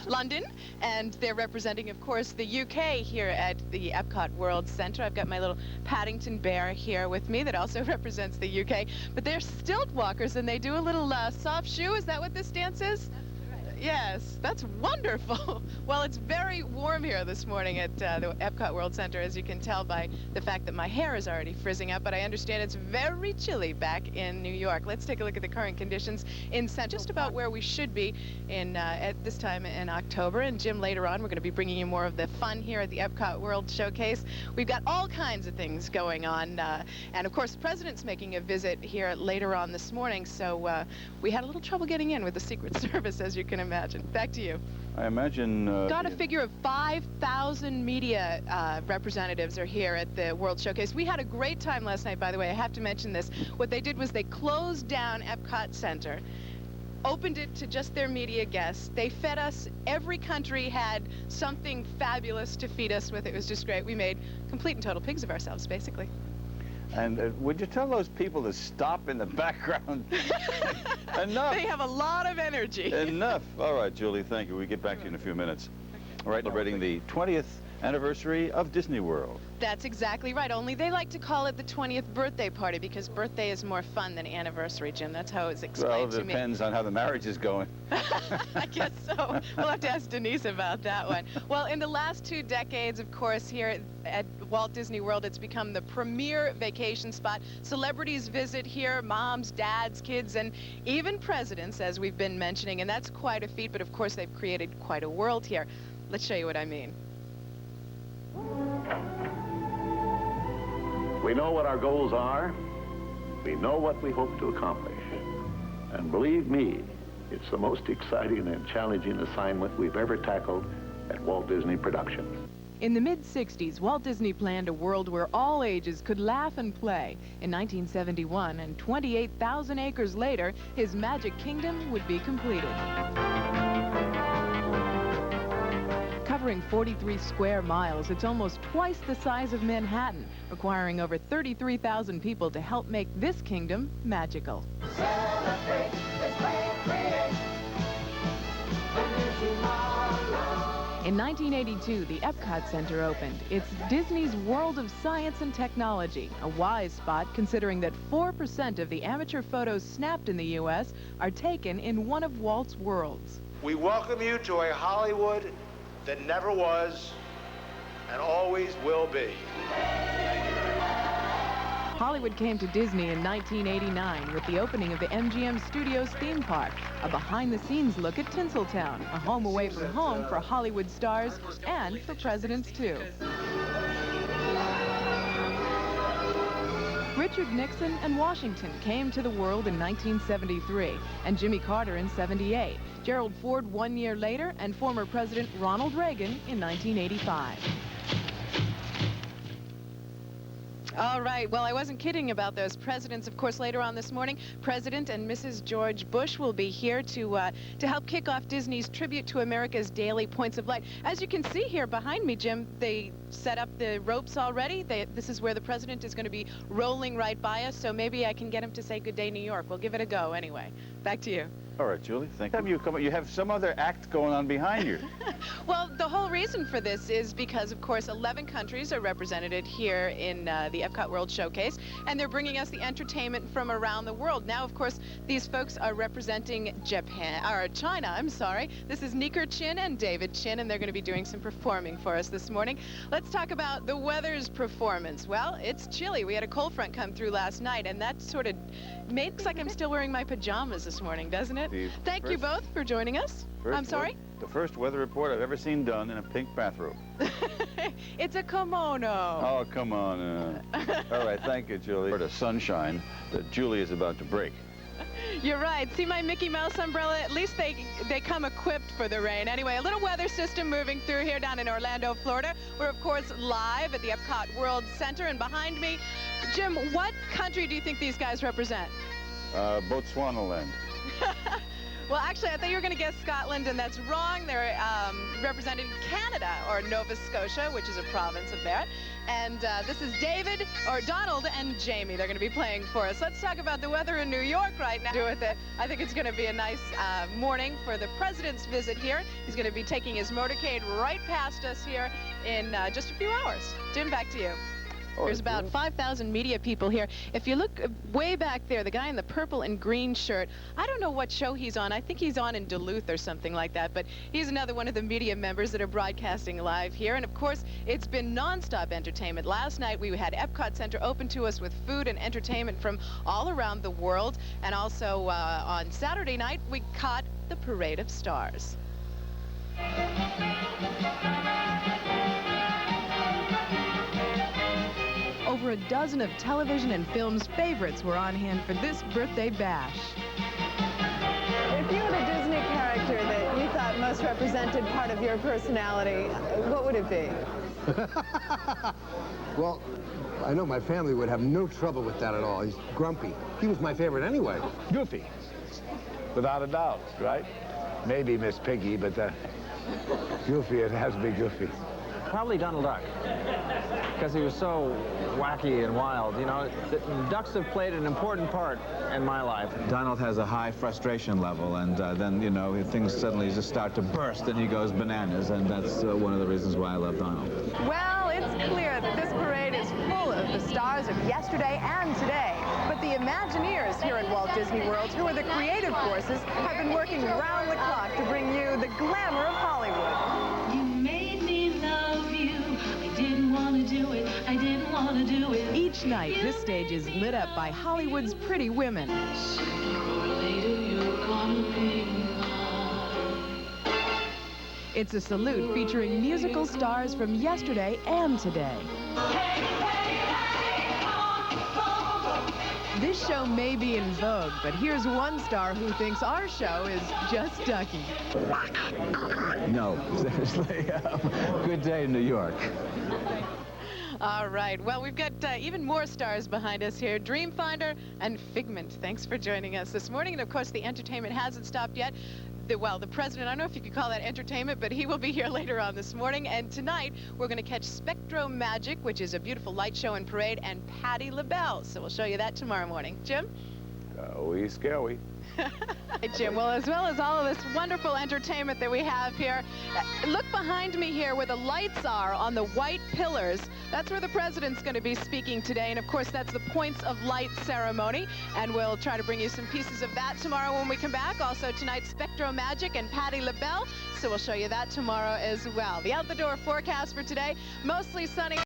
London, and they're representing, of course, the UK here at the EPCOT World Center. I've got my little Paddington bear here with me that also represents the UK, but they're stilt walkers, and they do a little soft shoe. Is that what this dance is? Yes, that's wonderful. Well, it's very warm here this morning at the EPCOT World Center, as you can tell by the fact that my hair is already frizzing up, but I understand it's very chilly back in New York. Let's take a look at the current conditions in Central, just about where we should be in at this time in October. And Jim, later on, we're going to be bringing you more of the fun here at the EPCOT World Showcase. We've got all kinds of things going on, and of course, the President's making a visit here later on this morning, so we had a little trouble getting in with the Secret Service, as you can imagine. Back to you. I imagine... Got a figure of 5,000 media representatives are here at the World Showcase. We had a great time last night, by the way. I have to mention this. What they did was they closed down EPCOT Center, opened it to just their media guests. They fed us. Every country had something fabulous to feed us with. It was just great. We made complete and total pigs of ourselves, basically. And would you tell those people to stop in the background? Enough. They have a lot of energy. Enough. All right, Julie, thank you. We'll get back to you in a few minutes. All right, celebrating the 20th anniversary of Disney World. That's exactly right, only they like to call it the 20th birthday party because birthday is more fun than anniversary, Jim. That's how it's explained to me. Well, it depends on how the marriage is going. I guess so. We'll have to ask Denise about that one. Well, in the last 2 decades, of course, here at Walt Disney World, it's become the premier vacation spot. Celebrities visit here, moms, dads, kids, and even presidents, as we've been mentioning, and that's quite a feat, but of course they've created quite a world here. Let's show you what I mean. We know what our goals are. We know what we hope to accomplish. And believe me, it's the most exciting and challenging assignment we've ever tackled at Walt Disney Productions. In the mid-'60s, Walt Disney planned a world where all ages could laugh and play. In 1971, and 28,000 acres later, his Magic Kingdom would be completed. Covering 43 square miles, it's almost twice the size of Manhattan, requiring over 33,000 people to help make this kingdom magical. Celebrate this great creation. In 1982, the EPCOT Center opened. It's Disney's world of science and technology, a wise spot considering that 4% of the amateur photos snapped in the U.S. are taken in one of Walt's worlds. We welcome you to a Hollywood that never was and always will be. Hollywood came to Disney in 1989 with the opening of the MGM Studios theme park, a behind-the-scenes look at Tinseltown, a home away from home for Hollywood stars and for presidents, too. Richard Nixon and Washington came to the world in 1973, and Jimmy Carter in '78, Gerald Ford 1 year later, and former President Ronald Reagan in 1985. All right, well, I wasn't kidding about those presidents. Of course, later on this morning, President and Mrs. George Bush will be here to help kick off Disney's tribute to America's daily points of light. As you can see here behind me, Jim, they set up the ropes already. This is where the president is going to be rolling right by us, so maybe I can get him to say good day, New York. We'll give it a go anyway. Back to you. All right, Julie, thank you. You have some other act going on behind you. Well, the whole reason for this is because, of course, 11 countries are represented here in the EPCOT World Showcase, and they're bringing us the entertainment from around the world. Now, of course, these folks are representing China, I'm sorry. This is Niker Chin and David Chin, and they're going to be doing some performing for us this morning. Let's talk about the weather's performance. Well, it's chilly. We had a cold front come through last night, and that sort of makes like I'm still wearing my pajamas this morning, doesn't it? Thank you both for joining us. I'm sorry? The first weather report I've ever seen done in a pink bathrobe. It's a kimono. Oh, come on. All right, thank you, Julie. For the sunshine that Julie is about to break. You're right. See my Mickey Mouse umbrella? At least they come equipped for the rain. Anyway, a little weather system moving through here down in Orlando, Florida. We're, of course, live at the EPCOT World Center. And behind me, Jim, what country do you think these guys represent? Botswana land. Well, actually, I thought you were going to guess Scotland, and that's wrong. They're representing Canada, or Nova Scotia, which is a province of there. And this is Donald and Jamie. They're going to be playing for us. Let's talk about the weather in New York right now. With it, I think it's going to be a nice morning for the president's visit here. He's going to be taking his motorcade right past us here in just a few hours. Jim, back to you. There's about 5,000 media people here. If you look way back there, the guy in the purple and green shirt, I don't know what show he's on. I think he's on in Duluth or something like that, but he's another one of the media members that are broadcasting live here. And of course, it's been nonstop entertainment. Last night, we had EPCOT Center open to us with food and entertainment from all around the world. And also on Saturday night, we caught the Parade of Stars. Over a dozen of television and film's favorites were on hand for this birthday bash. If you had a Disney character that you thought most represented part of your personality, what would it be? Well, I know my family would have no trouble with that at all. He's grumpy. He was my favorite anyway. Goofy, without a doubt, right? Maybe Miss Piggy, but Goofy, it has to be Goofy. Probably Donald Duck, because he was so wacky and wild. You know, ducks have played an important part in my life. Donald has a high frustration level, and then, you know, things suddenly just start to burst, and he goes bananas, and that's one of the reasons why I love Donald. Well, it's clear that this parade is full of the stars of yesterday and today. But the Imagineers here at Walt Disney World, who are the creative forces, have been working round the clock to bring you the glamour of Hollywood. You made me love you. I didn't want to do it. I didn't want to do it. Each night, this stage is lit up by Hollywood's pretty women. Sooner or later, you're gonna be mine. It's a salute featuring musical stars from yesterday and today. This show may be in vogue, but here's one star who thinks our show is just ducky. No, seriously. Good day, New York. All right. Well, we've got even more stars behind us here. Dreamfinder and Figment. Thanks for joining us this morning. And, of course, the entertainment hasn't stopped yet. The president, I don't know if you could call that entertainment, but he will be here later on this morning. And tonight, we're going to catch SpectroMagic, which is a beautiful light show and parade, and Patti LaBelle. So we'll show you that tomorrow morning. Jim? We scary. Hey, Jim. Well, as well as all of this wonderful entertainment that we have here, look behind me here where the lights are on the white pillars. That's where the president's going to be speaking today. And, of course, that's the Points of Light ceremony. And we'll try to bring you some pieces of that tomorrow when we come back. Also, tonight, SpectroMagic and Patti LaBelle. So we'll show you that tomorrow as well. The out-the-door forecast for today, mostly sunny.